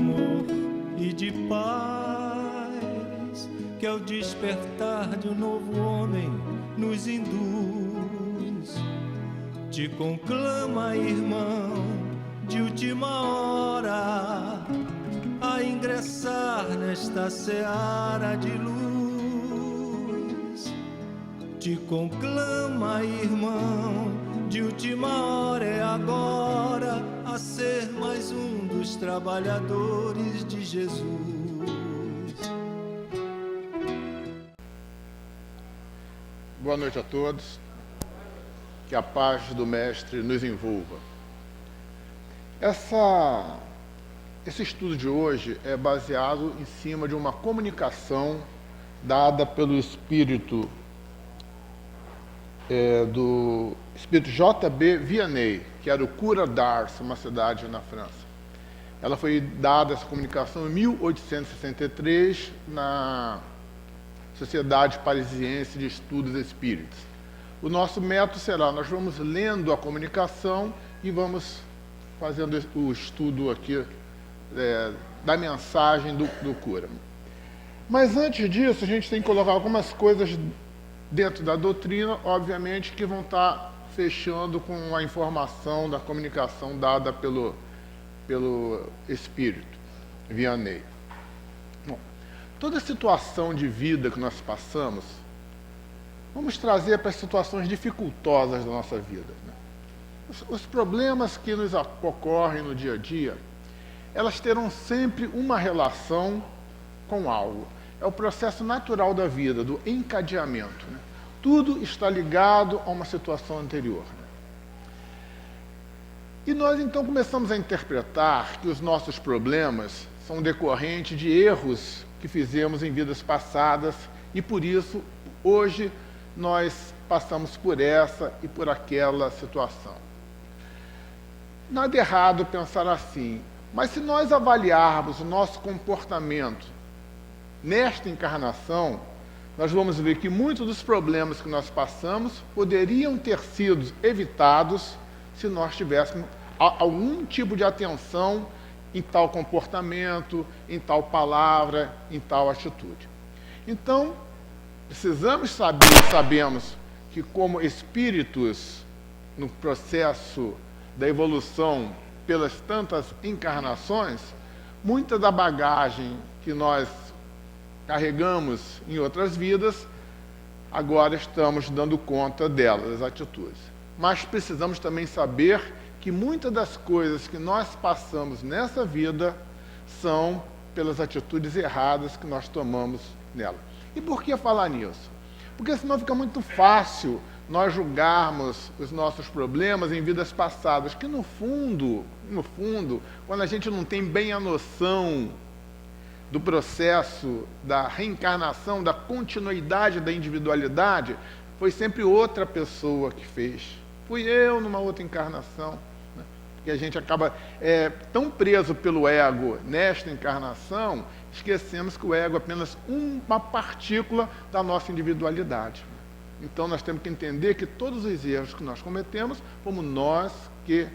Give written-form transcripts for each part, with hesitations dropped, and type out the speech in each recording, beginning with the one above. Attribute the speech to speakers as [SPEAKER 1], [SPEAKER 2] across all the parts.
[SPEAKER 1] amor e de paz, que ao despertar de um novo homem nos induz. Te conclama, irmão, de última hora, a ingressar nesta seara de luz. Te conclama, irmão, de última hora, é agora, a ser mais um dos trabalhadores de Jesus.
[SPEAKER 2] Boa noite a todos. Que a paz do Mestre nos envolva. Esse estudo de hoje é baseado em cima de uma comunicação dada pelo Espírito do Espírito J.B. Vianney, que era o cura d'Ars, uma cidade na França. Ela foi dada, essa comunicação, em 1863, na Sociedade Parisiense de Estudos Espíritas. O nosso método será, nós vamos lendo a comunicação e vamos fazendo o estudo aqui da mensagem do cura. Mas antes disso, a gente tem que colocar algumas coisas dentro da doutrina, obviamente, que vão estar fechando com a informação da comunicação dada pelo Espírito Vianney. Bom, toda situação de vida que nós passamos, vamos trazer para as situações dificultosas da nossa vida, né? Os problemas que nos ocorrem no dia a dia, elas terão sempre uma relação com algo. É o processo natural da vida, do encadeamento, né? Tudo está ligado a uma situação anterior, né? E nós então começamos a interpretar que os nossos problemas são decorrentes de erros que fizemos em vidas passadas e por isso hoje nós passamos por essa e por aquela situação. Nada errado pensar assim, mas se nós avaliarmos o nosso comportamento nesta encarnação, nós vamos ver que muitos dos problemas que nós passamos poderiam ter sido evitados se nós tivéssemos algum tipo de atenção em tal comportamento, em tal palavra, em tal atitude. Então, precisamos saber, sabemos que como espíritos no processo da evolução pelas tantas encarnações, muita da bagagem que nós carregamos em outras vidas, agora estamos dando conta delas, as atitudes. Mas precisamos também saber que muitas das coisas que nós passamos nessa vida são pelas atitudes erradas que nós tomamos nela. E por que falar nisso? Porque senão fica muito fácil nós julgarmos os nossos problemas em vidas passadas, que no fundo, quando a gente não tem bem a noção do processo da reencarnação, da continuidade da individualidade, foi sempre outra pessoa que fez. Fui eu numa outra encarnação, né? Porque a gente acaba tão preso pelo ego nesta encarnação, esquecemos que o ego é apenas uma partícula da nossa individualidade. Então nós temos que entender que todos os erros que nós cometemos, fomos nós que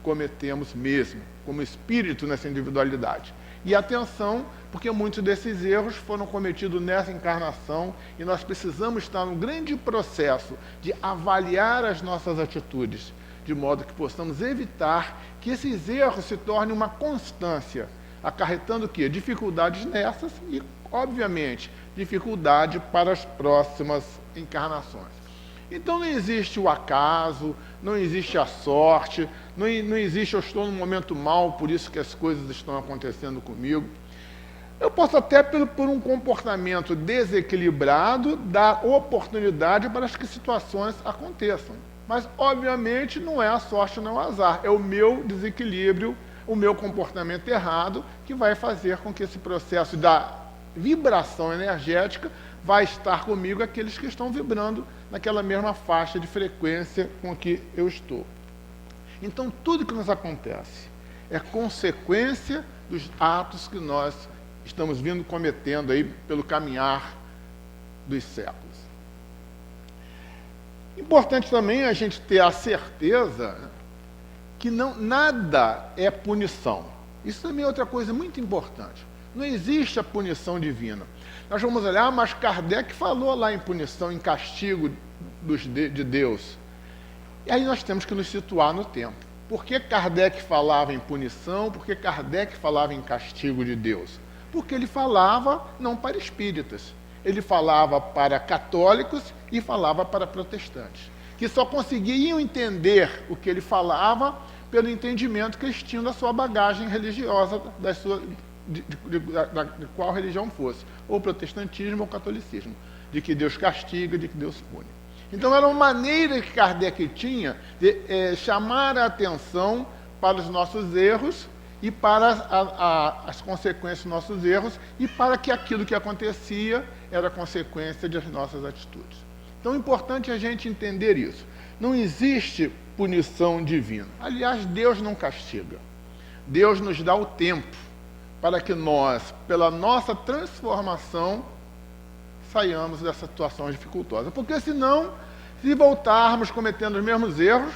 [SPEAKER 2] cometemos mesmo, como espírito nessa individualidade. E atenção, porque muitos desses erros foram cometidos nessa encarnação e nós precisamos estar num grande processo de avaliar as nossas atitudes, de modo que possamos evitar que esses erros se tornem uma constância, acarretando o quê? Dificuldades nessas e, obviamente, dificuldade para as próximas encarnações. Então não existe o acaso, não existe a sorte, não existe eu estou num momento mau, por isso que as coisas estão acontecendo comigo. Eu posso até, por um comportamento desequilibrado, dar oportunidade para que situações aconteçam. Mas, obviamente, não é a sorte, não é o azar. É o meu desequilíbrio, o meu comportamento errado, que vai fazer com que esse processo da vibração energética vai estar comigo aqueles que estão vibrando naquela mesma faixa de frequência com que eu estou. Então, tudo que nos acontece é consequência dos atos que nós estamos vindo cometendo aí pelo caminhar dos séculos. Importante também a gente ter a certeza que nada é punição. Isso também é outra coisa muito importante. Não existe a punição divina. Nós vamos olhar, mas Kardec falou lá em punição, em castigo de Deus. E aí nós temos que nos situar no tempo. Por que Kardec falava em punição? Por que Kardec falava em castigo de Deus? Porque ele falava não para espíritas. Ele falava para católicos e falava para protestantes, que só conseguiam entender o que ele falava pelo entendimento que eles tinham da sua bagagem religiosa, de qual religião fosse, ou protestantismo ou catolicismo, de que Deus castiga, de que Deus pune. Então era uma maneira que Kardec tinha de chamar a atenção para os nossos erros e para as consequências dos nossos erros, e para que aquilo que acontecia era consequência das nossas atitudes. Então é importante a gente entender isso. Não existe punição divina. Aliás, Deus não castiga. Deus nos dá o tempo para que nós, pela nossa transformação, saiamos dessa situação dificultosa. Porque senão, se voltarmos cometendo os mesmos erros,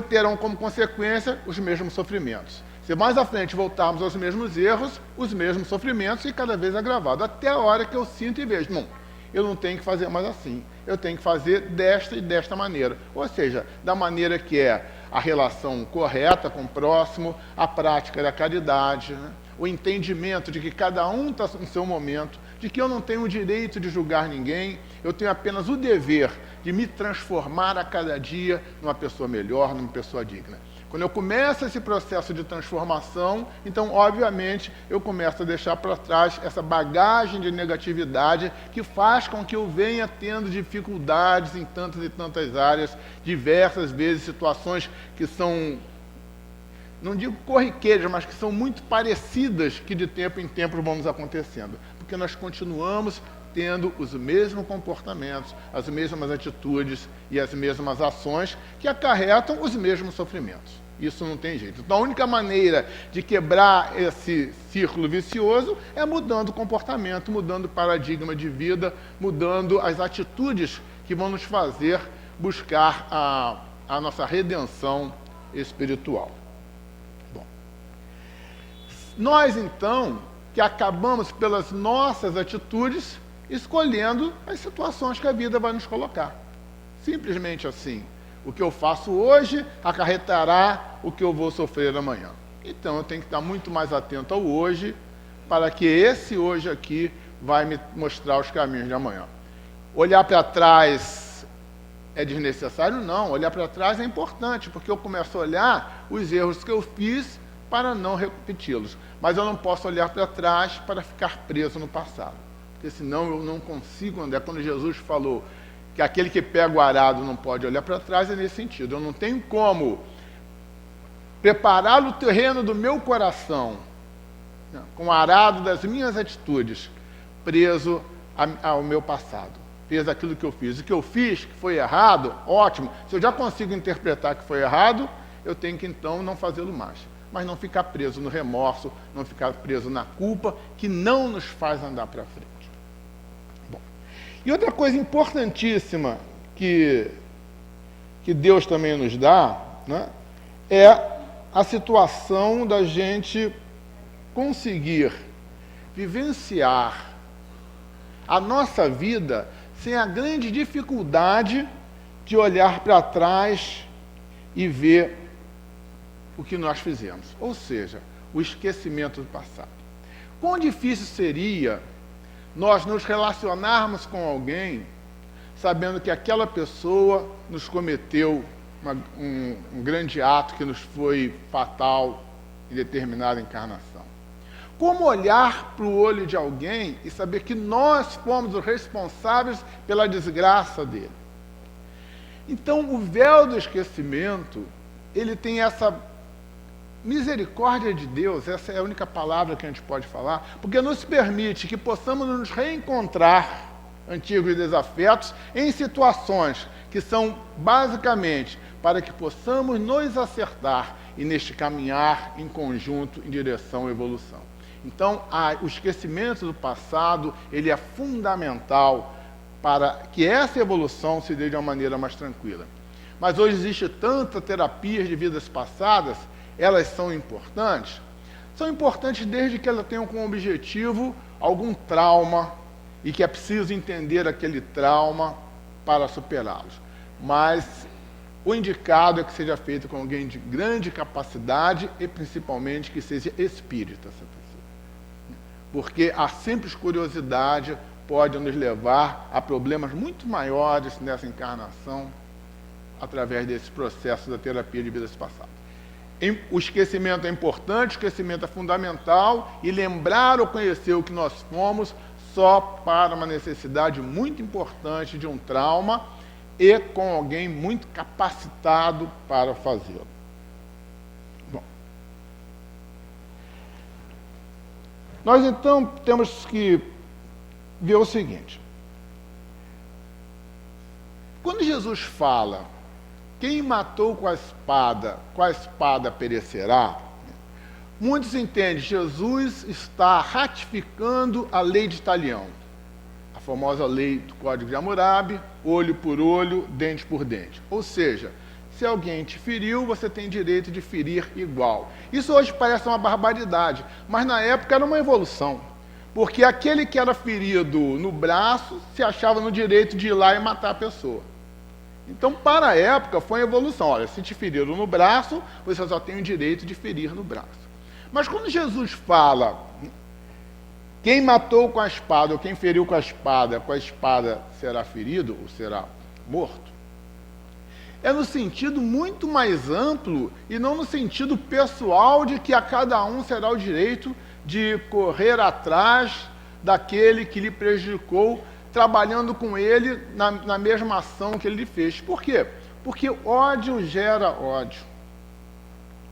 [SPEAKER 2] terão como consequência os mesmos sofrimentos. Se mais à frente voltarmos aos mesmos erros, os mesmos sofrimentos, e cada vez agravado, até a hora que eu sinto e vejo, não, eu não tenho que fazer mais assim, eu tenho que fazer desta e desta maneira. Ou seja, da maneira que é a relação correta com o próximo, a prática da caridade, né? O entendimento de que cada um está no seu momento, de que eu não tenho o direito de julgar ninguém, eu tenho apenas o dever de me transformar a cada dia numa pessoa melhor, numa pessoa digna. Quando eu começo esse processo de transformação, então, obviamente, eu começo a deixar para trás essa bagagem de negatividade que faz com que eu venha tendo dificuldades em tantas e tantas áreas, diversas vezes, situações que são, não digo corriqueiras, mas que são muito parecidas, que de tempo em tempo vamos acontecendo. Porque nós continuamos tendo os mesmos comportamentos, as mesmas atitudes e as mesmas ações que acarretam os mesmos sofrimentos. Isso não tem jeito. Então, a única maneira de quebrar esse círculo vicioso é mudando o comportamento, mudando o paradigma de vida, mudando as atitudes que vão nos fazer buscar a nossa redenção espiritual. Bom, nós, então, que acabamos pelas nossas atitudes escolhendo as situações que a vida vai nos colocar. Simplesmente assim. O que eu faço hoje acarretará o que eu vou sofrer amanhã. Então eu tenho que estar muito mais atento ao hoje, para que esse hoje aqui vai me mostrar os caminhos de amanhã. Olhar para trás é desnecessário? Não. Olhar para trás é importante, porque eu começo a olhar os erros que eu fiz para não repeti-los. Mas eu não posso olhar para trás para ficar preso no passado. Porque senão eu não consigo andar. Quando Jesus falou que aquele que pega o arado não pode olhar para trás, é nesse sentido. Eu não tenho como preparar o terreno do meu coração com o arado das minhas atitudes, preso ao meu passado, preso àquilo que eu fiz. O que eu fiz, que foi errado, ótimo. Se eu já consigo interpretar que foi errado, eu tenho que então não fazê-lo mais. Mas não ficar preso no remorso, não ficar preso na culpa, que não nos faz andar para frente. E outra coisa importantíssima que Deus também nos dá, né, é a situação da gente conseguir vivenciar a nossa vida sem a grande dificuldade de olhar para trás e ver o que nós fizemos. Ou seja, o esquecimento do passado. Quão difícil seria nós nos relacionarmos com alguém sabendo que aquela pessoa nos cometeu um grande ato que nos foi fatal em determinada encarnação. Como olhar para o olho de alguém e saber que nós fomos os responsáveis pela desgraça dele? Então, o véu do esquecimento, ele tem essa misericórdia de Deus, essa é a única palavra que a gente pode falar, porque nos permite que possamos nos reencontrar, antigos desafetos, em situações que são basicamente para que possamos nos acertar e neste caminhar em conjunto em direção à evolução. Então, o esquecimento do passado, ele é fundamental para que essa evolução se dê de uma maneira mais tranquila. Mas hoje existe tanta terapias de vidas passadas, elas são importantes, são importantes desde que elas tenham como objetivo algum trauma e que é preciso entender aquele trauma para superá-los. Mas o indicado é que seja feito com alguém de grande capacidade e principalmente que seja espírita essa pessoa. Porque a simples curiosidade pode nos levar a problemas muito maiores nessa encarnação através desse processo da terapia de vidas passadas. O esquecimento é importante, o esquecimento é fundamental, e lembrar ou conhecer o que nós fomos só para uma necessidade muito importante de um trauma e com alguém muito capacitado para fazê-lo. Bom, nós então temos que ver o seguinte. Quando Jesus fala, quem matou com a espada perecerá, muitos entendem, Jesus está ratificando a lei de Talião, a famosa lei do Código de Hammurabi, olho por olho, dente por dente. Ou seja, se alguém te feriu, você tem direito de ferir igual. Isso hoje parece uma barbaridade, mas na época era uma evolução, porque aquele que era ferido no braço se achava no direito de ir lá e matar a pessoa. Então, para a época, foi uma evolução. Olha, se te feriram no braço, você só tem o direito de ferir no braço. Mas quando Jesus fala, quem matou com a espada, ou quem feriu com a espada será ferido, ou será morto, é no sentido muito mais amplo e não no sentido pessoal de que a cada um será o direito de correr atrás daquele que lhe prejudicou, trabalhando com ele na mesma ação que ele lhe fez. Por quê? Porque ódio gera ódio.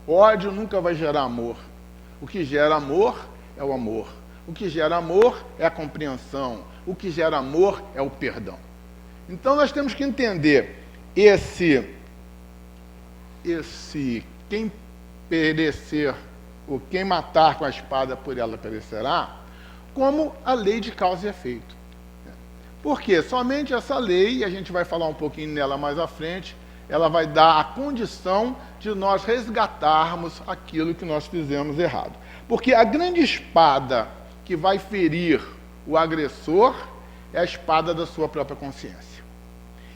[SPEAKER 2] Ódio nunca vai gerar amor. O que gera amor é o amor. O que gera amor é a compreensão. O que gera amor é o perdão. Então nós temos que entender quem perecer, ou quem matar com a espada por ela perecerá, como a lei de causa e efeito. Porque somente essa lei, e a gente vai falar um pouquinho nela mais à frente, ela vai dar a condição de nós resgatarmos aquilo que nós fizemos errado. Porque a grande espada que vai ferir o agressor é a espada da sua própria consciência.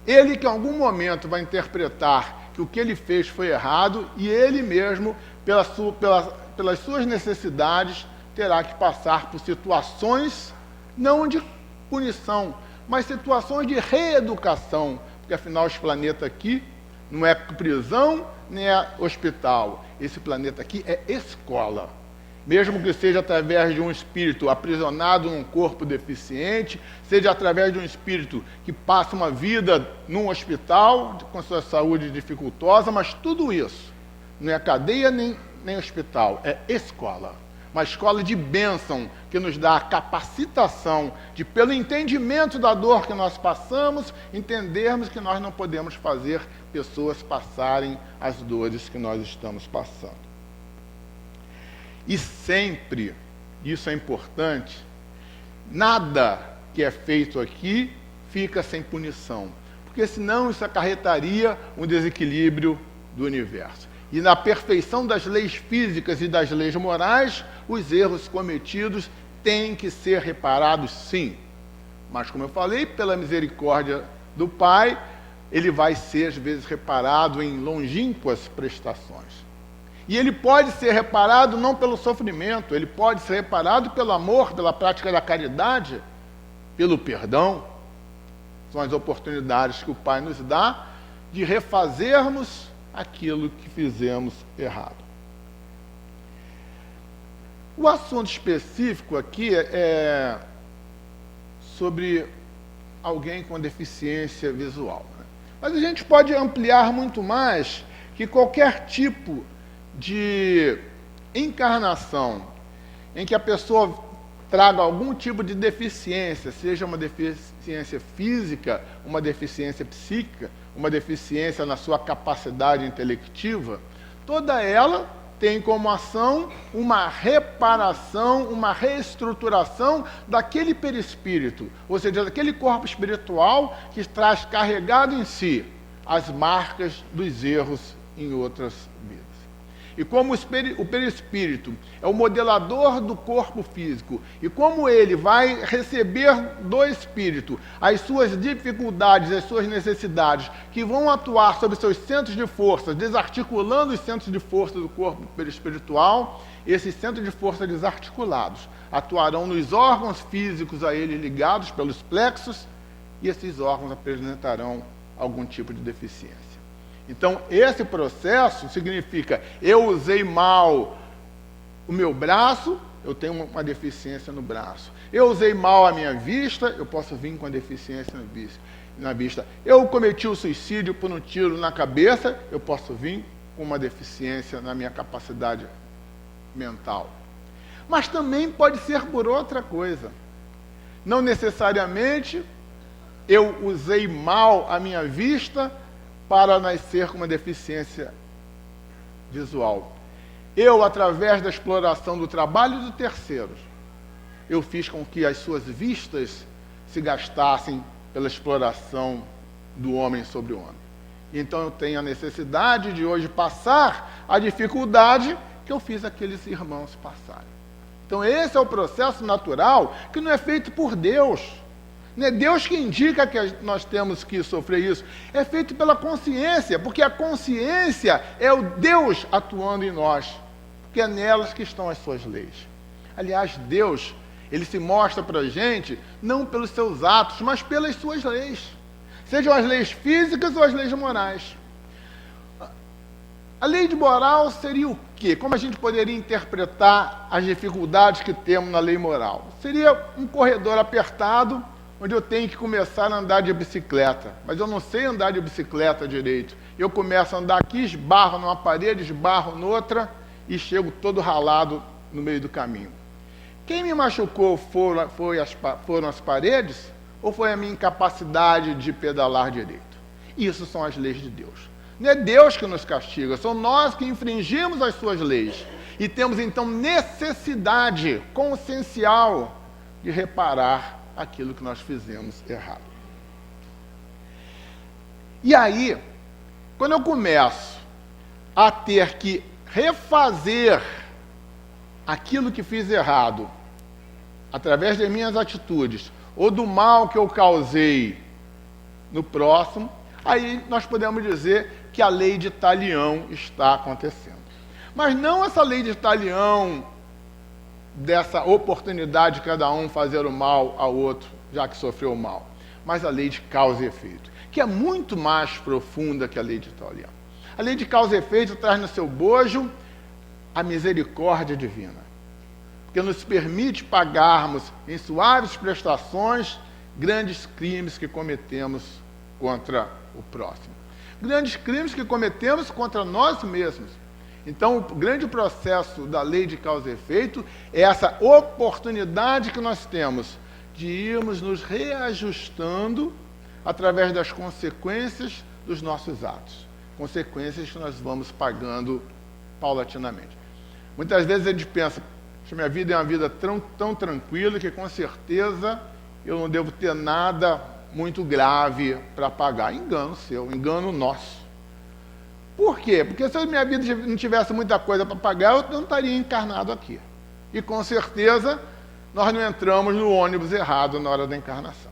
[SPEAKER 2] Ele que em algum momento vai interpretar que o que ele fez foi errado e ele mesmo, pelas suas necessidades, terá que passar por situações não de punição, mas situações de reeducação, porque afinal esse planeta aqui não é prisão nem é hospital, esse planeta aqui é escola. Mesmo que seja através de um espírito aprisionado num corpo deficiente, seja através de um espírito que passa uma vida num hospital com sua saúde dificultosa, mas tudo isso não é cadeia nem hospital, é escola. Uma escola de bênção que nos dá a capacitação de, pelo entendimento da dor que nós passamos, entendermos que nós não podemos fazer pessoas passarem as dores que nós estamos passando. E sempre, isso é importante, nada que é feito aqui fica sem punição, porque senão isso acarretaria um desequilíbrio do universo. E na perfeição das leis físicas e das leis morais, os erros cometidos têm que ser reparados, sim. Mas, como eu falei, pela misericórdia do Pai, ele vai ser, às vezes, reparado em longínquas prestações. E ele pode ser reparado não pelo sofrimento, ele pode ser reparado pelo amor, pela prática da caridade, pelo perdão. São as oportunidades que o Pai nos dá de refazermos aquilo que fizemos errado. O assunto específico aqui é sobre alguém com deficiência visual, né? Mas a gente pode ampliar muito mais que qualquer tipo de encarnação em que a pessoa traga algum tipo de deficiência, seja uma deficiência física, uma deficiência psíquica, uma deficiência na sua capacidade intelectiva, toda ela tem como ação uma reparação, uma reestruturação daquele perispírito, ou seja, daquele corpo espiritual que traz carregado em si as marcas dos erros em outras vidas. e como o perispírito é o modelador do corpo físico, e como ele vai receber do espírito as suas dificuldades, as suas necessidades, que vão atuar sobre seus centros de força, desarticulando os centros de força do corpo perispiritual, esses centros de força desarticulados atuarão nos órgãos físicos a ele ligados pelos plexos, e esses órgãos apresentarão algum tipo de deficiência. Então, esse processo significa, eu usei mal o meu braço, eu tenho uma deficiência no braço. Eu usei mal a minha vista, eu posso vir com a deficiência na vista. Eu cometi o suicídio por um tiro na cabeça, eu posso vir com uma deficiência na minha capacidade mental. Mas também pode ser por outra coisa. Não necessariamente eu usei mal a minha vista para nascer com uma deficiência visual. Eu, através da exploração do trabalho de terceiros, eu fiz com que as suas vistas se gastassem pela exploração do homem sobre o homem. Então eu tenho a necessidade de hoje passar a dificuldade que eu fiz aqueles irmãos passarem. Então esse é o processo natural que não é feito por Deus. Não é Deus que indica que nós temos que sofrer isso. É feito pela consciência, porque a consciência é o Deus atuando em nós. Porque é nelas que estão as suas leis. Aliás, Deus, ele se mostra para a gente não pelos seus atos, mas pelas suas leis. Sejam as leis físicas ou as leis morais. A lei de moral seria o quê? Como a gente poderia interpretar as dificuldades que temos na lei moral? Seria um corredor apertado, onde eu tenho que começar a andar de bicicleta, mas eu não sei andar de bicicleta direito. Eu começo a andar aqui, esbarro numa parede, esbarro noutra e chego todo ralado no meio do caminho. Quem me machucou foram as paredes ou foi a minha incapacidade de pedalar direito? Isso são as leis de Deus. Não é Deus que nos castiga, são nós que infringimos as suas leis. E temos então necessidade consciencial de reparar aquilo que nós fizemos errado. E aí, quando eu começo a ter que refazer aquilo que fiz errado, através das minhas atitudes, ou do mal que eu causei no próximo, aí nós podemos dizer que a lei de talião está acontecendo. Mas não essa lei de talião dessa oportunidade de cada um fazer o mal ao outro, já que sofreu o mal, mas a lei de causa e efeito, que é muito mais profunda que a lei de talião. A lei de causa e efeito traz no seu bojo a misericórdia divina, porque nos permite pagarmos em suaves prestações grandes crimes que cometemos contra o próximo. Grandes crimes que cometemos contra nós mesmos. Então, o grande processo da lei de causa e efeito é essa oportunidade que nós temos de irmos nos reajustando através das consequências dos nossos atos. Consequências que nós vamos pagando paulatinamente. Muitas vezes a gente pensa, minha vida é uma vida tão tranquila que com certeza eu não devo ter nada muito grave para pagar. Engano seu, engano nosso. Por quê? Porque se a minha vida não tivesse muita coisa para pagar, eu não estaria encarnado aqui. E com certeza nós não entramos no ônibus errado na hora da encarnação.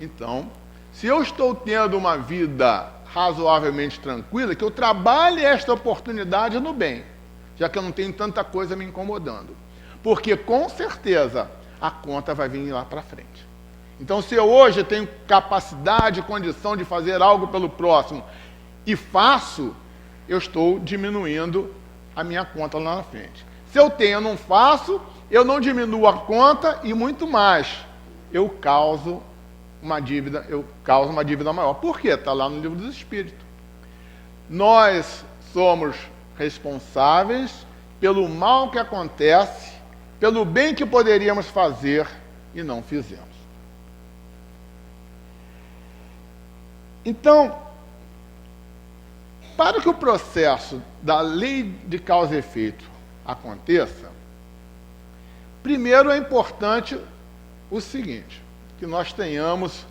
[SPEAKER 2] Então, se eu estou tendo uma vida razoavelmente tranquila, que eu trabalhe esta oportunidade no bem, já que eu não tenho tanta coisa me incomodando. Porque com certeza a conta vai vir lá para frente. Então, se eu hoje tenho capacidade e condição de fazer algo pelo próximo e faço, eu estou diminuindo a minha conta lá na frente. Se eu tenho e não faço, eu não diminuo a conta e muito mais. Eu causo uma dívida maior. Por quê? Está lá no Livro dos Espíritos. Nós somos responsáveis pelo mal que acontece, pelo bem que poderíamos fazer e não fizemos. Então, para que o processo da lei de causa e efeito aconteça, primeiro é importante o seguinte, que nós tenhamos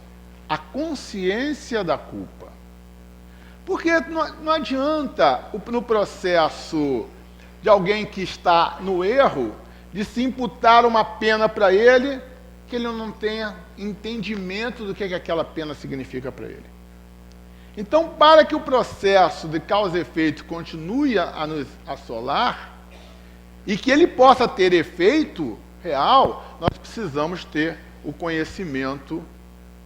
[SPEAKER 2] a consciência da culpa. Porque não adianta, no processo de alguém que está no erro, de se imputar uma pena para ele, que ele não tenha entendimento do que aquela pena significa para ele. Então, para que o processo de causa e efeito continue a nos assolar, e que ele possa ter efeito real, nós precisamos ter o conhecimento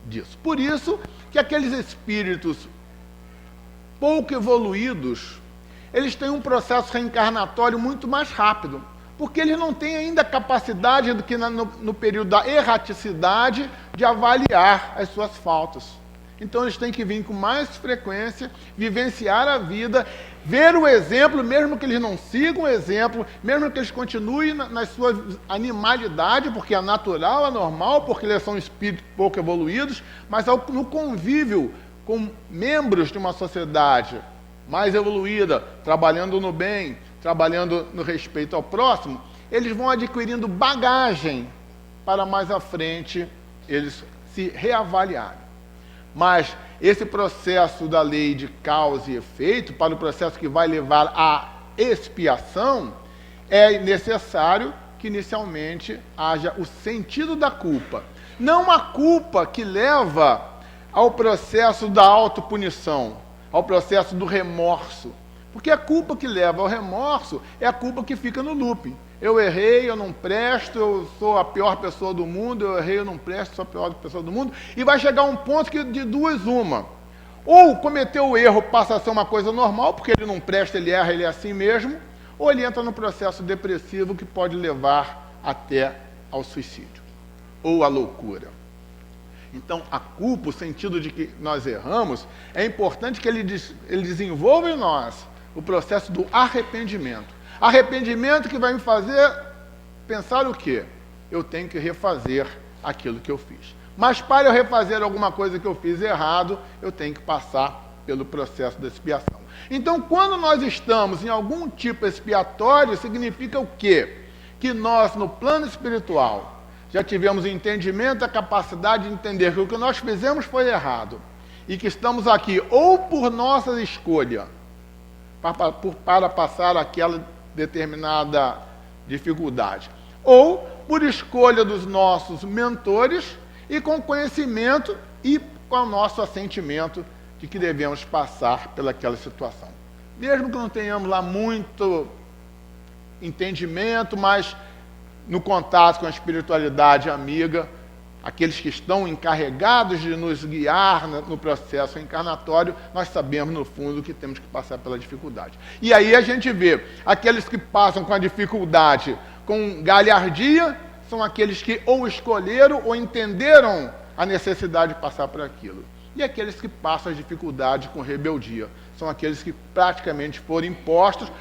[SPEAKER 2] disso. Por isso que aqueles espíritos pouco evoluídos, eles têm um processo reencarnatório muito mais rápido, porque eles não têm ainda a capacidade do que no período da erraticidade de avaliar as suas faltas. Então eles têm que vir com mais frequência, vivenciar a vida, ver o exemplo, mesmo que eles não sigam o exemplo, mesmo que eles continuem na sua animalidade, porque é natural, é normal, porque eles são espíritos pouco evoluídos, mas no convívio com membros de uma sociedade mais evoluída, trabalhando no bem, trabalhando no respeito ao próximo, eles vão adquirindo bagagem para mais à frente eles se reavaliarem. Mas esse processo da lei de causa e efeito, para o processo que vai levar à expiação, é necessário que inicialmente haja o sentido da culpa. Não a culpa que leva ao processo da autopunição, ao processo do remorso. Porque a culpa que leva ao remorso é a culpa que fica no looping. Eu errei, eu não presto, eu sou a pior pessoa do mundo, eu errei, eu não presto, sou a pior pessoa do mundo. E vai chegar um ponto que de duas uma. Ou cometeu o erro, passa a ser uma coisa normal, porque ele não presta, ele erra, ele é assim mesmo. Ou ele entra no processo depressivo que pode levar até ao suicídio. Ou à loucura. Então, a culpa, o sentido de que nós erramos, é importante que ele desenvolva em nós o processo do arrependimento. Arrependimento que vai me fazer pensar o quê? Eu tenho que refazer aquilo que eu fiz. Mas para eu refazer alguma coisa que eu fiz errado, eu tenho que passar pelo processo da expiação. Então, quando nós estamos em algum tipo expiatório, significa o quê? Que nós, no plano espiritual, já tivemos o entendimento, a capacidade de entender que o que nós fizemos foi errado. E que estamos aqui ou por nossa escolha, para passar aquela determinada dificuldade, ou por escolha dos nossos mentores e com conhecimento e com o nosso assentimento de que devemos passar pelaquela situação. Mesmo que não tenhamos lá muito entendimento, mas no contato com a espiritualidade amiga, aqueles que estão encarregados de nos guiar no processo encarnatório, nós sabemos, no fundo, que temos que passar pela dificuldade. E aí a gente vê, aqueles que passam com a dificuldade com galhardia, são aqueles que ou escolheram ou entenderam a necessidade de passar por aquilo. E aqueles que passam a dificuldade com rebeldia, são aqueles que praticamente foram impostos,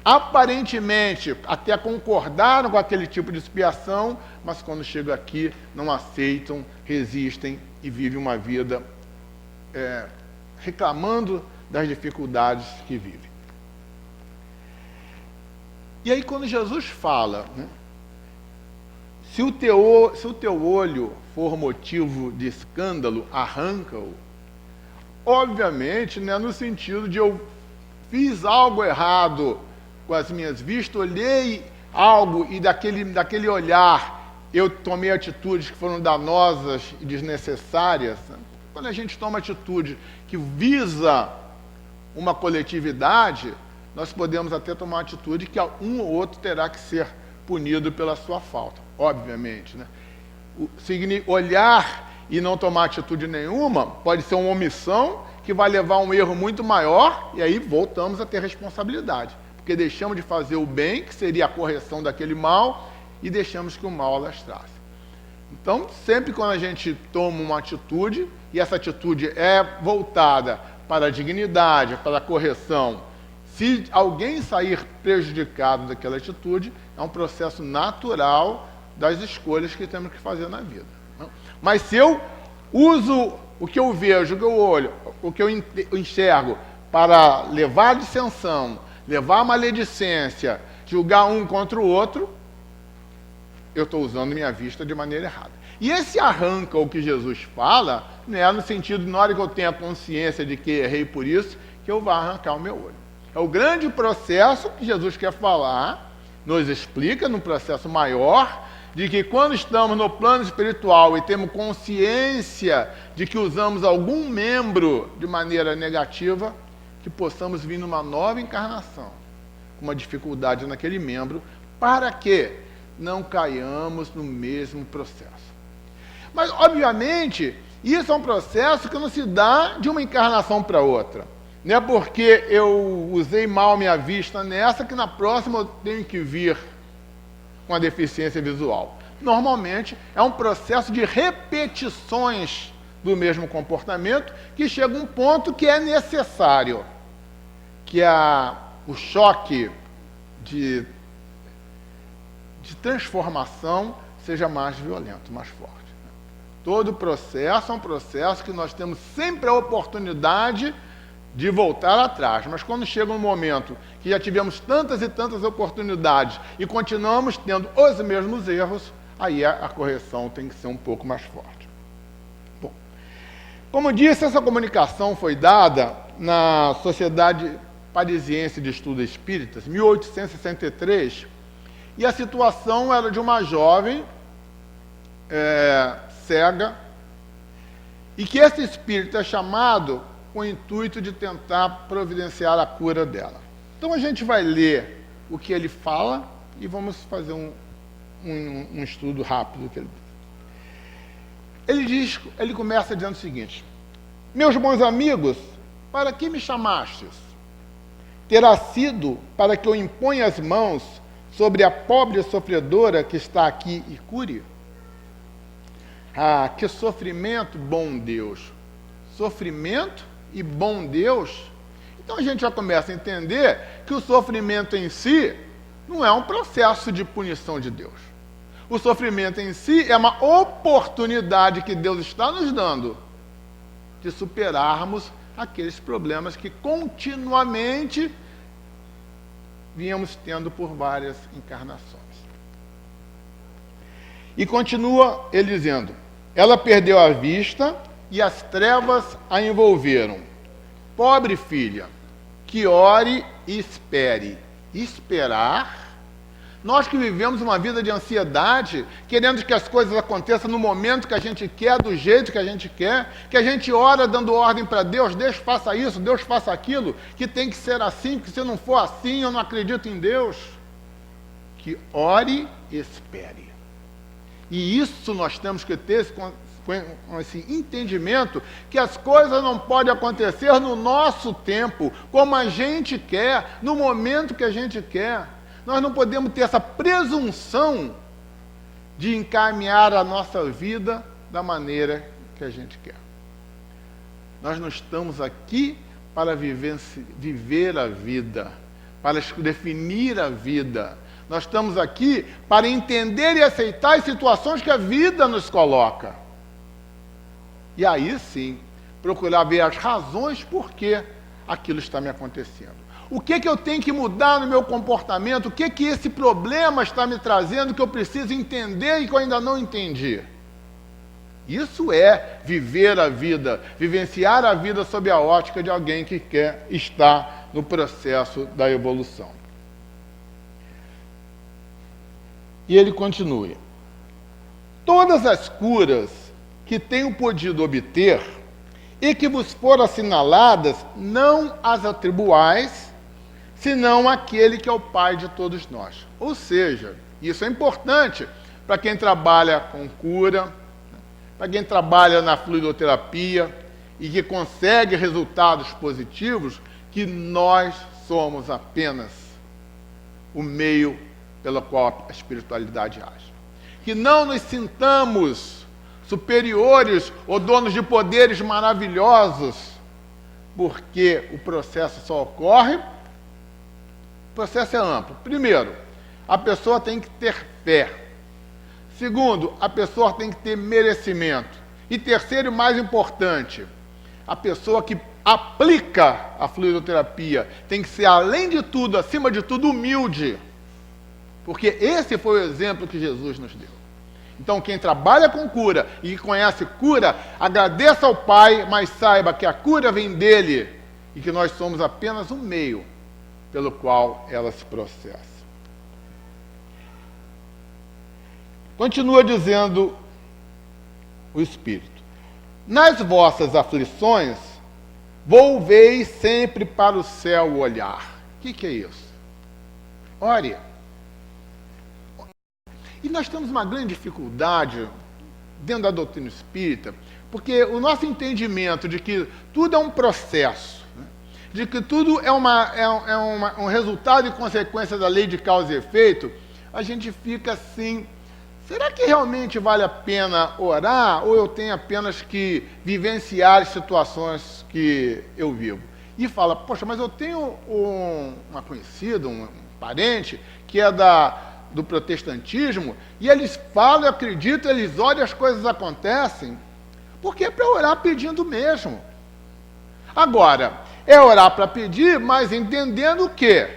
[SPEAKER 2] aparentemente até concordaram com aquele tipo de expiação, mas quando chegam aqui não aceitam, resistem e vivem uma vida reclamando das dificuldades que vivem. E aí quando Jesus fala, né, se o teu olho for motivo de escândalo, arranca-o, obviamente, né, no sentido de eu fiz algo errado com as minhas vistas, olhei algo e daquele olhar eu tomei atitudes que foram danosas e desnecessárias. Quando a gente toma atitude que visa uma coletividade, nós podemos até tomar uma atitude que um ou outro terá que ser punido pela sua falta, obviamente, né? Olhar e não tomar atitude nenhuma pode ser uma omissão que vai levar a um erro muito maior e aí voltamos a ter responsabilidade. Porque deixamos de fazer o bem, que seria a correção daquele mal, e deixamos que o mal alastrasse. Então, sempre quando a gente toma uma atitude, e essa atitude é voltada para a dignidade, para a correção, se alguém sair prejudicado daquela atitude, é um processo natural das escolhas que temos que fazer na vida. Mas se eu uso o que eu vejo, o que eu olho, o que eu enxergo, para levar a dissensão, levar a maledicência, julgar um contra o outro, eu estou usando minha vista de maneira errada. E esse arranca o que Jesus fala, né, no sentido de, na hora que eu tenho a consciência de que errei por isso, que eu vou arrancar o meu olho. É o grande processo que Jesus quer falar, nos explica, num processo maior, de que quando estamos no plano espiritual e temos consciência de que usamos algum membro de maneira negativa, que possamos vir numa nova encarnação, com uma dificuldade naquele membro, para que não caiamos no mesmo processo. Mas, obviamente, isso é um processo que não se dá de uma encarnação para outra. Não é porque eu usei mal minha vista nessa que na próxima eu tenho que vir com a deficiência visual. Normalmente, é um processo de repetições do mesmo comportamento que chega a um ponto que é necessário, que o choque de transformação seja mais violento, mais forte. Todo processo é um processo que nós temos sempre a oportunidade de voltar atrás, mas quando chega um momento que já tivemos tantas e tantas oportunidades e continuamos tendo os mesmos erros, aí a correção tem que ser um pouco mais forte. Bom, como disse, essa comunicação foi dada na Sociedade Parisiense de Estudos Espíritas, 1863, e a situação era de uma jovem cega, e que esse espírito é chamado com o intuito de tentar providenciar a cura dela. Então a gente vai ler o que ele fala e vamos fazer um estudo rápido do que ele diz. Ele começa dizendo o seguinte: meus bons amigos, para que me chamastes? Terá sido para que eu imponha as mãos sobre a pobre sofredora que está aqui e cure? Ah, que sofrimento, bom Deus! Sofrimento e bom Deus? Então a gente já começa a entender que o sofrimento em si não é um processo de punição de Deus. O sofrimento em si é uma oportunidade que Deus está nos dando de superarmos aqueles problemas que continuamente viemos tendo por várias encarnações. E continua ele dizendo: ela perdeu a vista e as trevas a envolveram. Pobre filha, que ore e espere. Esperar? Nós que vivemos uma vida de ansiedade, querendo que as coisas aconteçam no momento que a gente quer, do jeito que a gente quer, que a gente ora dando ordem para Deus, Deus faça isso, Deus faça aquilo, que tem que ser assim, que se não for assim, eu não acredito em Deus. Que ore e espere. E isso nós temos que ter esse entendimento, que as coisas não podem acontecer no nosso tempo, como a gente quer, no momento que a gente quer. Nós não podemos ter essa presunção de encaminhar a nossa vida da maneira que a gente quer. Nós não estamos aqui para viver a vida, para definir a vida. Nós estamos aqui para entender e aceitar as situações que a vida nos coloca. E aí sim, procurar ver as razões por que aquilo está me acontecendo. O que eu tenho que mudar no meu comportamento? O que esse problema está me trazendo que eu preciso entender e que eu ainda não entendi? Isso é viver a vida, vivenciar a vida sob a ótica de alguém que quer estar no processo da evolução. E ele continua: todas as curas que tenho podido obter e que vos foram assinaladas, não as atribuais, senão aquele que é o Pai de todos nós. Ou seja, isso é importante para quem trabalha com cura, para quem trabalha na fluidoterapia e que consegue resultados positivos, que nós somos apenas o meio pelo qual a espiritualidade age. Que não nos sintamos superiores ou donos de poderes maravilhosos, porque o processo só ocorre. O processo é amplo. Primeiro, a pessoa tem que ter fé. Segundo, a pessoa tem que ter merecimento. E terceiro, e mais importante, a pessoa que aplica a fluidoterapia tem que ser, além de tudo, acima de tudo, humilde. Porque esse foi o exemplo que Jesus nos deu. Então, quem trabalha com cura e conhece cura, agradeça ao Pai, mas saiba que a cura vem dele e que nós somos apenas um meio pelo qual ela se processa. Continua dizendo o Espírito: nas vossas aflições, volveis sempre para o céu o olhar. O que é isso? Ore. E nós temos uma grande dificuldade dentro da doutrina espírita, porque o nosso entendimento de que tudo é um processo, né? De que tudo é um resultado e consequência da lei de causa e efeito, a gente fica assim: será que realmente vale a pena orar, ou eu tenho apenas que vivenciar as situações que eu vivo? E fala: poxa, mas eu tenho uma conhecida, um parente, que é do protestantismo, e eles falam, eu acredito, eles oram e as coisas acontecem, porque é para orar pedindo mesmo. Agora, é orar para pedir, mas entendendo que,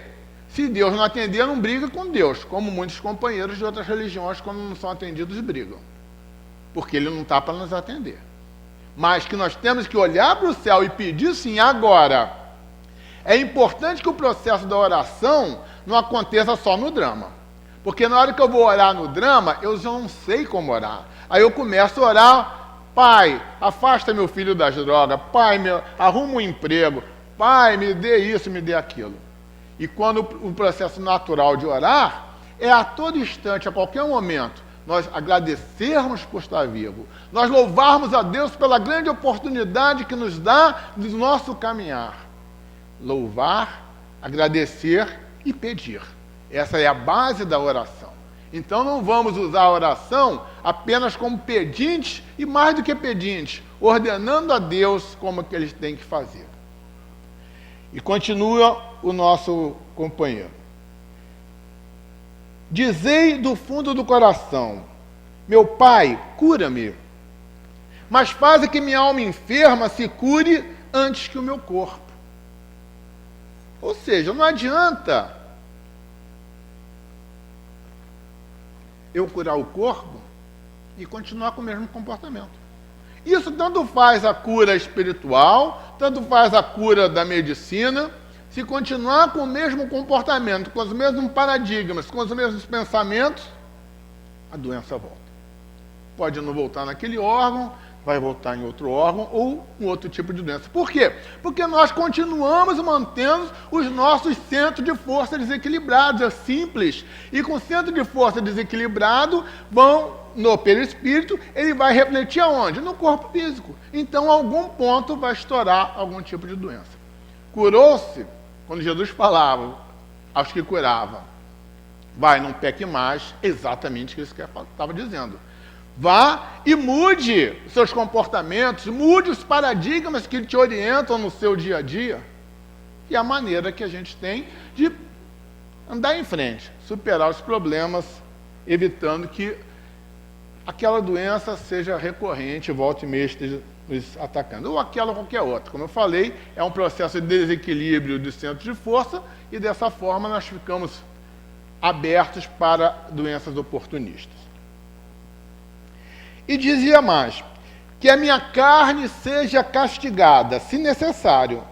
[SPEAKER 2] se Deus não atender, não briga com Deus, como muitos companheiros de outras religiões, quando não são atendidos, brigam, porque Ele não está para nos atender. Mas que nós temos que olhar para o céu e pedir sim. Agora, é importante que o processo da oração não aconteça só no drama. Porque na hora que eu vou orar no drama, eu já não sei como orar. Aí eu começo a orar: Pai, afasta meu filho das drogas. Pai, arruma um emprego. Pai, me dê isso, me dê aquilo. E quando o processo natural de orar é a todo instante, a qualquer momento, nós agradecermos por estar vivo, nós louvarmos a Deus pela grande oportunidade que nos dá do nosso caminhar. Louvar, agradecer e pedir. Essa é a base da oração. Então não vamos usar a oração apenas como pedintes, e mais do que pedintes, ordenando a Deus como que eles têm que fazer. E continua o nosso companheiro: dizei do fundo do coração: meu Pai, cura-me, mas faze que minha alma enferma se cure antes que o meu corpo. Ou seja, não adianta eu curar o corpo e continuar com o mesmo comportamento. Isso tanto faz a cura espiritual, tanto faz a cura da medicina. Se continuar com o mesmo comportamento, com os mesmos paradigmas, com os mesmos pensamentos, a doença volta. Pode não voltar naquele órgão, vai voltar em outro órgão ou um outro tipo de doença. Por quê? Porque nós continuamos mantendo os nossos centros de força desequilibrados. É simples. E com o centro de força desequilibrado, no perispírito, ele vai refletir aonde? No corpo físico. Então, a algum ponto vai estourar algum tipo de doença. Curou-se, quando Jesus falava aos que curava: vai, não peque mais, exatamente isso que ele estava dizendo. Vá e mude seus comportamentos, mude os paradigmas que te orientam no seu dia a dia. E a maneira que a gente tem de andar em frente, superar os problemas, evitando que aquela doença seja recorrente, volta e meia esteja nos atacando. Ou aquela ou qualquer outra. Como eu falei, é um processo de desequilíbrio do centro de força, e dessa forma nós ficamos abertos para doenças oportunistas. E dizia mais: que a minha carne seja castigada, se necessário,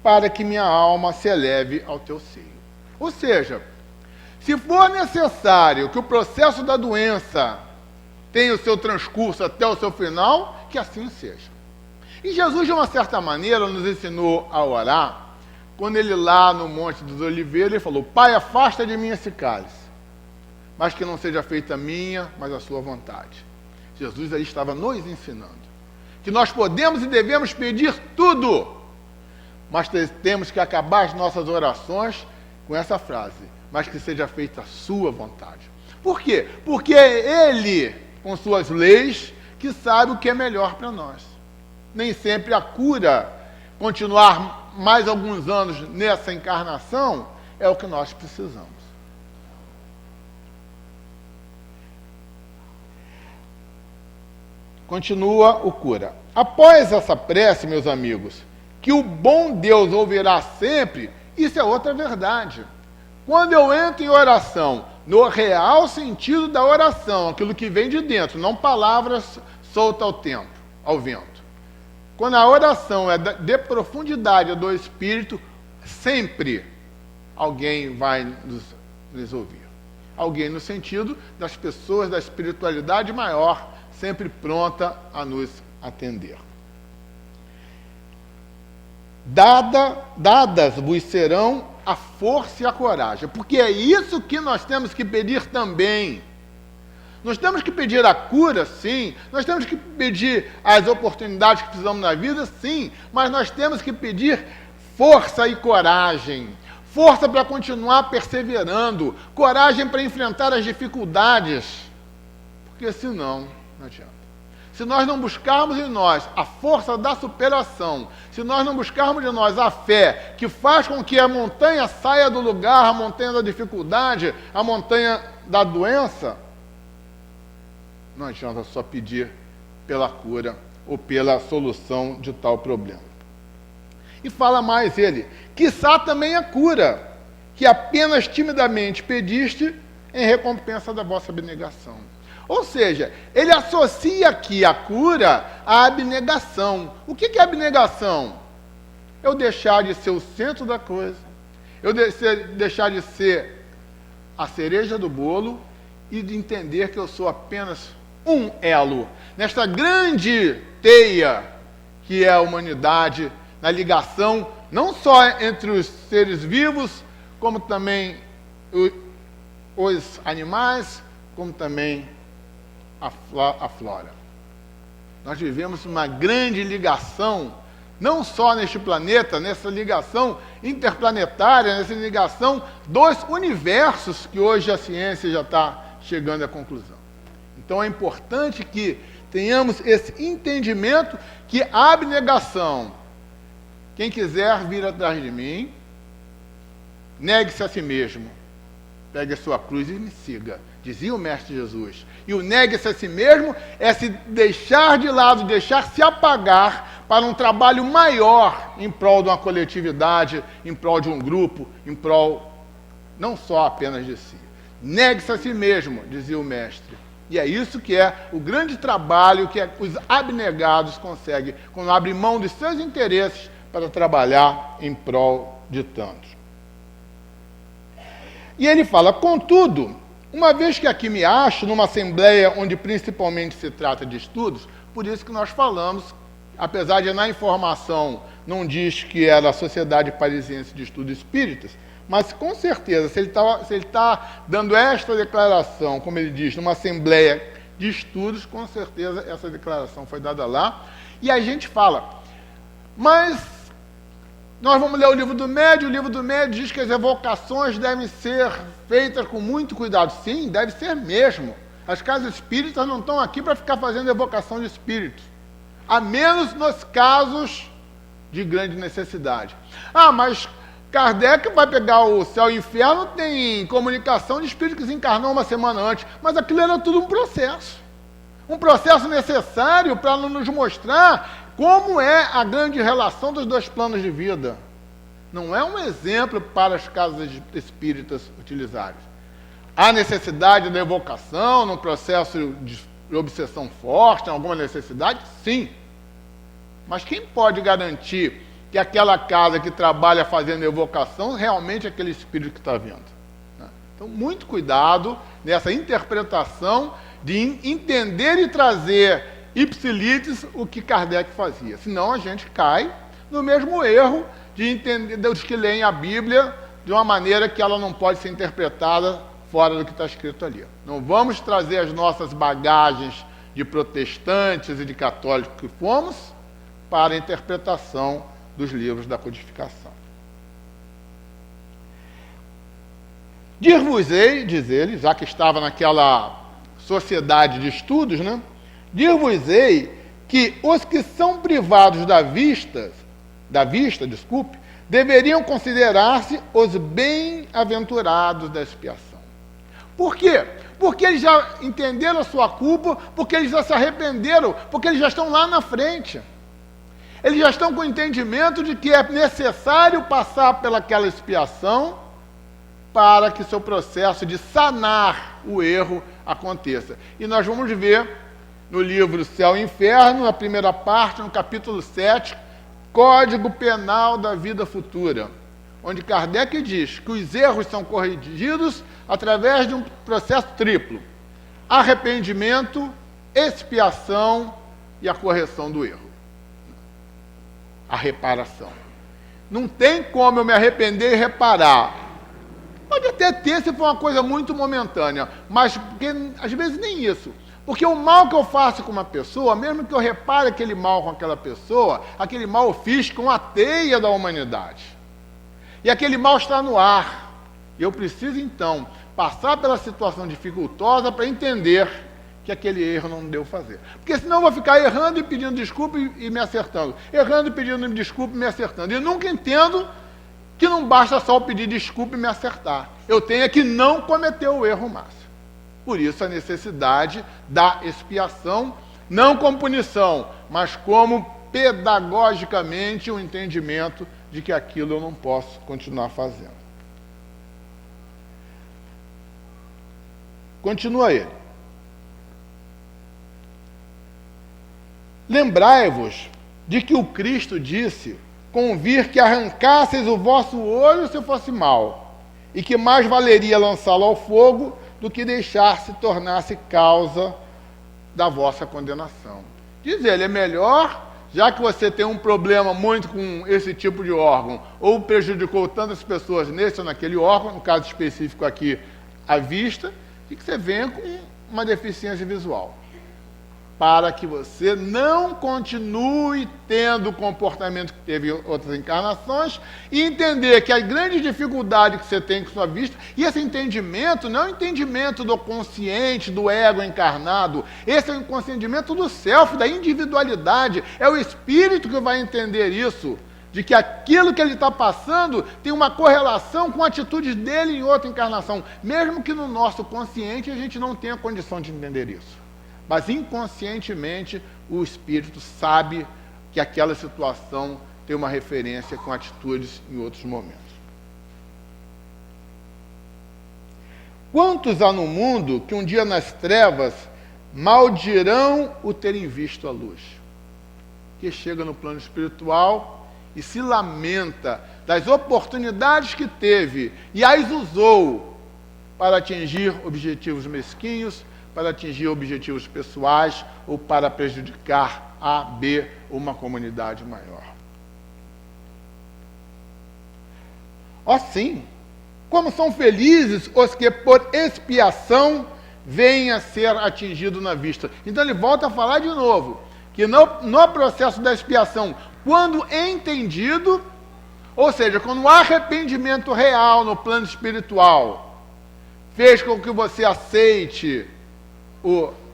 [SPEAKER 2] para que minha alma se eleve ao teu seio. Ou seja, se for necessário que o processo da doença tenha o seu transcurso até o seu final, que assim seja. E Jesus, de uma certa maneira, nos ensinou a orar, quando ele lá no Monte dos Oliveiras, ele falou: Pai, afasta de mim esse cálice, mas que não seja feita a minha, mas a sua vontade. Jesus aí estava nos ensinando que nós podemos e devemos pedir tudo, mas temos que acabar as nossas orações com essa frase: mas que seja feita a sua vontade. Por quê? Porque é Ele, com suas leis, que sabe o que é melhor para nós. Nem sempre a cura, continuar mais alguns anos nessa encarnação, é o que nós precisamos. Continua o cura: após essa prece, meus amigos, que o bom Deus ouvirá sempre, isso é outra verdade. Quando eu entro em oração no real sentido da oração, aquilo que vem de dentro, não palavras soltas ao vento. Quando a oração é de profundidade do Espírito, sempre alguém vai nos ouvir. Alguém no sentido das pessoas da espiritualidade maior, sempre pronta a nos atender. Dadas vos serão a força e a coragem, porque é isso que nós temos que pedir também. Nós temos que pedir a cura, sim. Nós temos que pedir as oportunidades que precisamos na vida, sim. Mas nós temos que pedir força e coragem. Força para continuar perseverando. Coragem para enfrentar as dificuldades. Porque senão, não adianta. Se nós não buscarmos em nós a força da superação, se nós não buscarmos em nós a fé que faz com que a montanha saia do lugar, a montanha da dificuldade, a montanha da doença, não adianta só pedir pela cura ou pela solução de tal problema. E fala mais ele, quiçá também a cura, que apenas timidamente pediste em recompensa da vossa abnegação. Ou seja, ele associa aqui a cura à abnegação. O que é abnegação? Eu deixar de ser o centro da coisa, eu deixar de ser a cereja do bolo e de entender que eu sou apenas um elo nesta grande teia que é a humanidade, na ligação não só entre os seres vivos, como também os animais, como também a flora. Nós vivemos uma grande ligação, não só neste planeta, nessa ligação interplanetária, nessa ligação dos universos que hoje a ciência já está chegando à conclusão. Então é importante que tenhamos esse entendimento que a abnegação, quem quiser vir atrás de mim, negue-se a si mesmo, pegue a sua cruz e me siga, dizia o Mestre Jesus. E o negue-se a si mesmo é se deixar de lado, deixar se apagar para um trabalho maior em prol de uma coletividade, em prol de um grupo, em prol não só apenas de si. Negue-se a si mesmo, dizia o Mestre. E é isso que é o grande trabalho que os abnegados conseguem, quando abrem mão dos seus interesses para trabalhar em prol de tantos. E ele fala, contudo, uma vez que aqui me acho numa assembleia onde principalmente se trata de estudos, por isso que nós falamos, apesar de na informação não diz que era a Sociedade Parisiense de Estudos Espíritas, mas com certeza, se ele está dando esta declaração, como ele diz, numa assembleia de estudos, com certeza essa declaração foi dada lá. E a gente fala, mas nós vamos ler o livro do médium diz que as evocações devem ser feitas com muito cuidado. Sim, deve ser mesmo. As casas espíritas não estão aqui para ficar fazendo evocação de espíritos, a menos nos casos de grande necessidade. Ah, mas Kardec vai pegar o céu e o inferno, tem comunicação de espírito que desencarnou uma semana antes, mas aquilo era tudo um processo necessário para nos mostrar como é a grande relação dos dois planos de vida. Não é um exemplo para as casas espíritas utilizarem. Há necessidade da evocação, num processo de obsessão forte, alguma necessidade? Sim. Mas quem pode garantir que aquela casa que trabalha fazendo evocação realmente é aquele espírito que está vindo? Então, muito cuidado nessa interpretação de entender e trazer ipsilitis o que Kardec fazia. Senão a gente cai no mesmo erro de entender dos que leem a Bíblia de uma maneira que ela não pode ser interpretada fora do que está escrito ali. Não vamos trazer as nossas bagagens de protestantes e de católicos que fomos para a interpretação dos livros da codificação. Dir-vos-ei, diz ele, já que estava naquela sociedade de estudos, né? Dir-vos-ei que os que são privados da vista, deveriam considerar-se os bem-aventurados da expiação. Por quê? Porque eles já entenderam a sua culpa, porque eles já se arrependeram, porque eles já estão lá na frente. Eles já estão com o entendimento de que é necessário passar pelaquela expiação para que seu processo de sanar o erro aconteça. E nós vamos ver no livro Céu e Inferno, na primeira parte, no capítulo 7, Código Penal da Vida Futura, onde Kardec diz que os erros são corrigidos através de um processo triplo: arrependimento, expiação e a correção do erro. A reparação. Não tem como eu me arrepender e reparar. Pode até ter se for uma coisa muito momentânea, mas porque, às vezes nem isso. Porque o mal que eu faço com uma pessoa, mesmo que eu repare aquele mal com aquela pessoa, aquele mal eu fiz com a teia da humanidade. E aquele mal está no ar. E eu preciso, então, passar pela situação dificultosa para entender que aquele erro não deu fazer. Porque senão eu vou ficar errando e pedindo desculpa e me acertando. Errando e pedindo desculpa e me acertando. E nunca entendo que não basta só eu pedir desculpa e me acertar. Eu tenho que não cometer o erro mais. Por isso a necessidade da expiação, não como punição, mas como pedagogicamente um entendimento de que aquilo eu não posso continuar fazendo. Continua ele. Lembrai-vos de que o Cristo disse: convir que arrancasseis o vosso olho se fosse mal, e que mais valeria lançá-lo ao fogo do que deixar se tornasse causa da vossa condenação. Diz ele, é melhor, já que você tem um problema muito com esse tipo de órgão, ou prejudicou tantas pessoas nesse ou naquele órgão, no caso específico aqui, a vista, e que você venha com uma deficiência visual, para que você não continue tendo o comportamento que teve em outras encarnações e entender que a grande dificuldade que você tem com sua vista, e esse entendimento não é o entendimento do consciente, do ego encarnado, esse é o entendimento do self, da individualidade, é o espírito que vai entender isso, de que aquilo que ele está passando tem uma correlação com atitudes dele em outra encarnação, mesmo que no nosso consciente a gente não tenha condição de entender isso. Mas inconscientemente o espírito sabe que aquela situação tem uma referência com atitudes em outros momentos. Quantos há no mundo que um dia nas trevas maldirão o terem visto a luz? Que chega no plano espiritual e se lamenta das oportunidades que teve e as usou para atingir objetivos mesquinhos, para atingir objetivos pessoais ou para prejudicar A, B ou uma comunidade maior. Assim, como são felizes os que por expiação vêm a ser atingidos na vista. Então ele volta a falar de novo, que no processo da expiação, quando entendido, ou seja, quando o arrependimento real no plano espiritual fez com que você aceite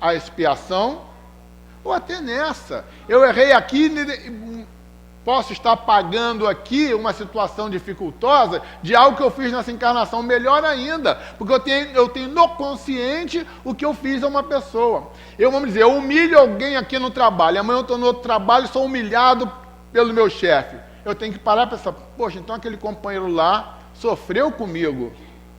[SPEAKER 2] a expiação, ou até nessa, eu errei aqui, posso estar pagando aqui uma situação dificultosa de algo que eu fiz nessa encarnação, melhor ainda, porque eu tenho no consciente o que eu fiz a uma pessoa. Vamos dizer, eu humilho alguém aqui no trabalho, amanhã eu estou no outro trabalho e sou humilhado pelo meu chefe. Eu tenho que parar e pensar, poxa, então aquele companheiro lá sofreu comigo,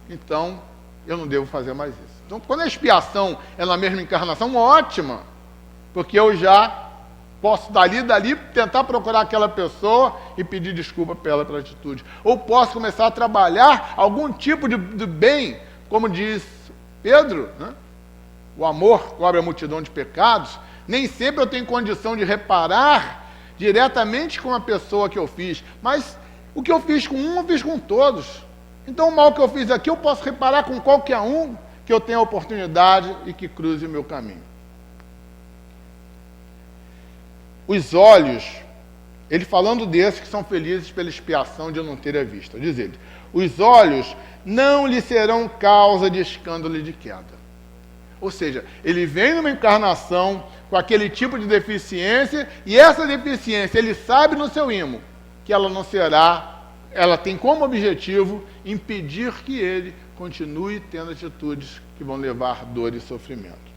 [SPEAKER 2] então eu não devo fazer mais isso. Então, quando a expiação é na mesma encarnação, ótima, porque eu já posso dali, tentar procurar aquela pessoa e pedir desculpa pela atitude. Ou posso começar a trabalhar algum tipo de bem, como diz Pedro, né? O amor cobre a multidão de pecados. Nem sempre eu tenho condição de reparar diretamente com a pessoa que eu fiz, mas o que eu fiz com um, eu fiz com todos. Então, o mal que eu fiz aqui, eu posso reparar com qualquer um que eu tenha a oportunidade e que cruze o meu caminho. Os olhos, ele falando desses que são felizes pela expiação de não ter a vista, diz ele, os olhos não lhe serão causa de escândalo e de queda. Ou seja, ele vem numa encarnação com aquele tipo de deficiência, e essa deficiência, ele sabe no seu imo que ela não será, ela tem como objetivo impedir que ele continue tendo atitudes que vão levar dor e sofrimento.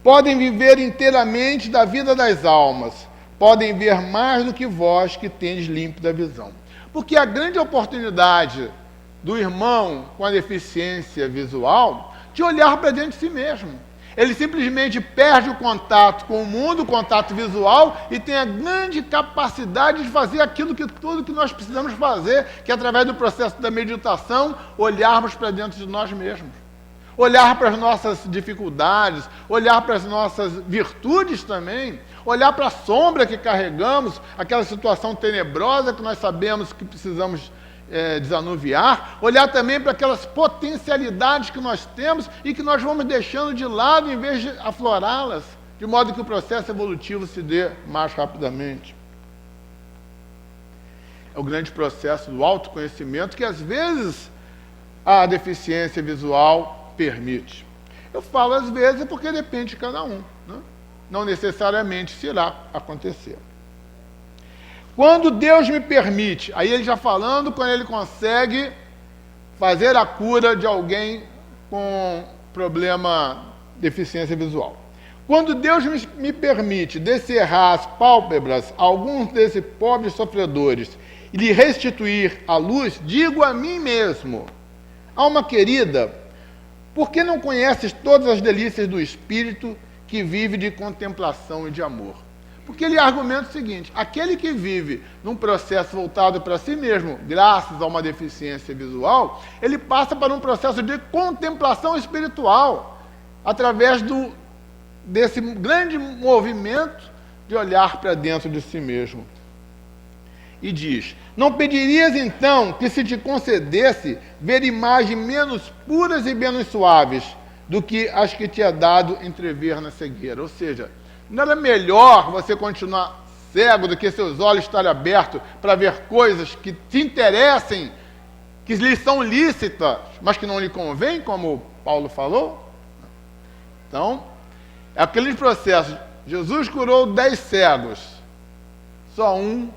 [SPEAKER 2] Podem viver inteiramente da vida das almas, podem ver mais do que vós que tendes límpida visão. Porque a grande oportunidade do irmão com a deficiência visual de olhar para dentro de si mesmo. Ele simplesmente perde o contato com o mundo, o contato visual, e tem a grande capacidade de fazer tudo que nós precisamos fazer, que é através do processo da meditação, olharmos para dentro de nós mesmos. Olhar para as nossas dificuldades, olhar para as nossas virtudes também, olhar para a sombra que carregamos, aquela situação tenebrosa que nós sabemos que precisamos desanuviar, olhar também para aquelas potencialidades que nós temos e que nós vamos deixando de lado em vez de aflorá-las, de modo que o processo evolutivo se dê mais rapidamente. É o grande processo do autoconhecimento que às vezes a deficiência visual permite. Eu falo às vezes porque depende de cada um, né? Não necessariamente isso irá acontecer. Quando Deus me permite, aí ele já falando, quando ele consegue fazer a cura de alguém com problema deficiência visual. Quando Deus me permite descerrar as pálpebras a alguns desses pobres sofredores e lhe restituir a luz, digo a mim mesmo, alma querida, por que não conheces todas as delícias do Espírito que vive de contemplação e de amor? Porque ele argumenta o seguinte: aquele que vive num processo voltado para si mesmo, graças a uma deficiência visual, ele passa para um processo de contemplação espiritual, através desse grande movimento de olhar para dentro de si mesmo. E diz: não pedirias então que se te concedesse ver imagens menos puras e menos suaves do que as que te é dado entrever na cegueira? Ou seja, não era melhor você continuar cego do que seus olhos estarem abertos para ver coisas que te interessem, que lhe são lícitas, mas que não lhe convém, como Paulo falou? Então, é aquele processo. Jesus curou 10 cegos. Só um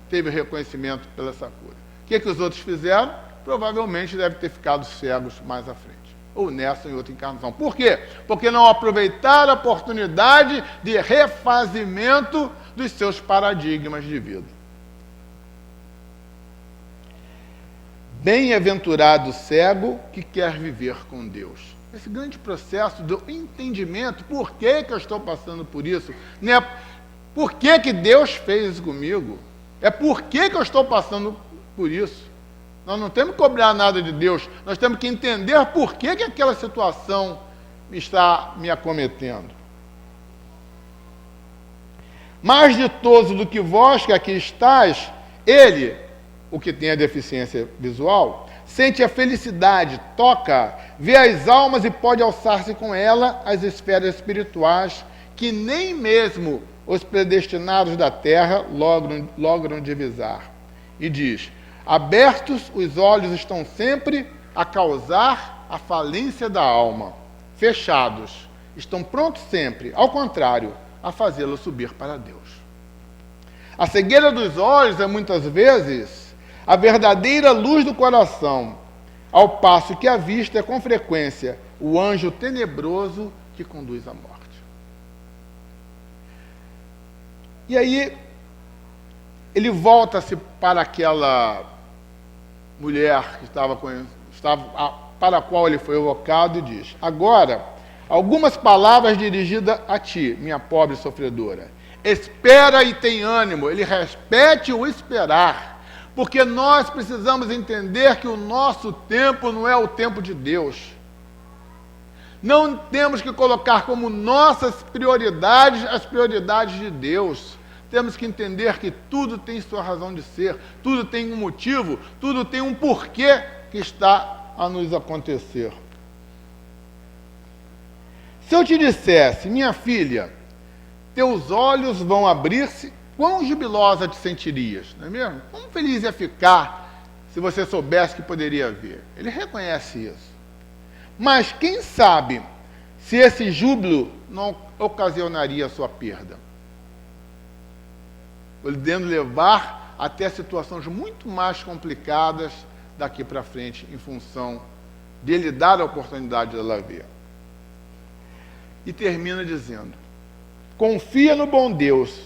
[SPEAKER 2] teve reconhecimento pela essa cura. O que os outros fizeram? Provavelmente devem ter ficado cegos mais à frente. Ou nessa ou em outra encarnação. Por quê? Porque não aproveitaram a oportunidade de refazimento dos seus paradigmas de vida. Bem-aventurado o cego que quer viver com Deus. Esse grande processo do entendimento, por que eu estou passando por isso? Não é por que Deus fez isso comigo? É por que eu estou passando por isso? Nós não temos que cobrar nada de Deus, nós temos que entender por que aquela situação está me acometendo. Mais ditoso do que vós que aqui estáis, ele, o que tem a deficiência visual, sente a felicidade, toca, vê as almas e pode alçar-se com ela às esferas espirituais, que nem mesmo os predestinados da terra logram divisar. E diz: abertos os olhos estão sempre a causar a falência da alma. Fechados, estão prontos sempre, ao contrário, a fazê-la subir para Deus. A cegueira dos olhos é muitas vezes a verdadeira luz do coração, ao passo que a vista é com frequência o anjo tenebroso que conduz à morte. E aí, ele volta-se para aquela mulher que para a qual ele foi evocado e diz: agora, algumas palavras dirigidas a ti, minha pobre sofredora. Espera e tem ânimo. Ele repete o esperar, porque nós precisamos entender que o nosso tempo não é o tempo de Deus. Não temos que colocar como nossas prioridades as prioridades de Deus. Temos que entender que tudo tem sua razão de ser, tudo tem um motivo, tudo tem um porquê que está a nos acontecer. Se eu te dissesse: minha filha, teus olhos vão abrir-se, quão jubilosa te sentirias, não é mesmo? Quão feliz ia ficar se você soubesse que poderia ver. Ele reconhece isso. Mas quem sabe se esse júbilo não ocasionaria a sua perda, podendo levar até situações muito mais complicadas daqui para frente, em função de ele dar a oportunidade dela ver. E termina dizendo: confia no bom Deus,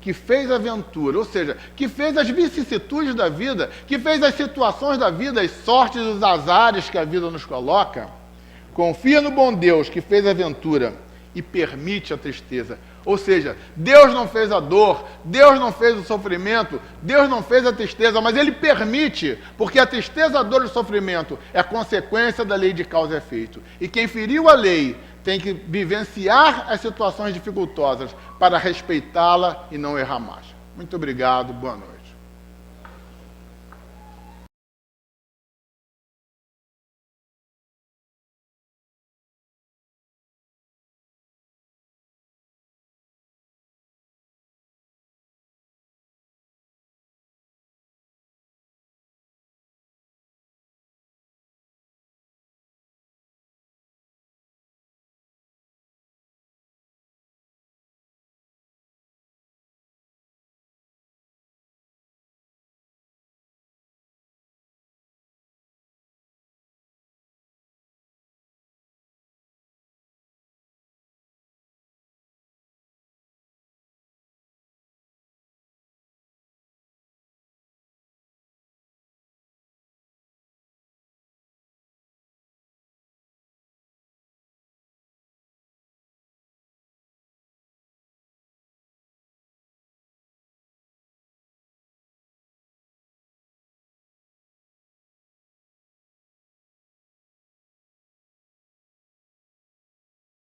[SPEAKER 2] que fez a aventura, ou seja, que fez as vicissitudes da vida, que fez as situações da vida, as sortes e os azares que a vida nos coloca, confia no bom Deus que fez a aventura e permite a tristeza. Ou seja, Deus não fez a dor, Deus não fez o sofrimento, Deus não fez a tristeza, mas Ele permite, porque a tristeza, a dor e o sofrimento é consequência da lei de causa e efeito. E quem feriu a lei tem que vivenciar as situações dificultosas para respeitá-la e não errar mais. Muito obrigado, boa noite.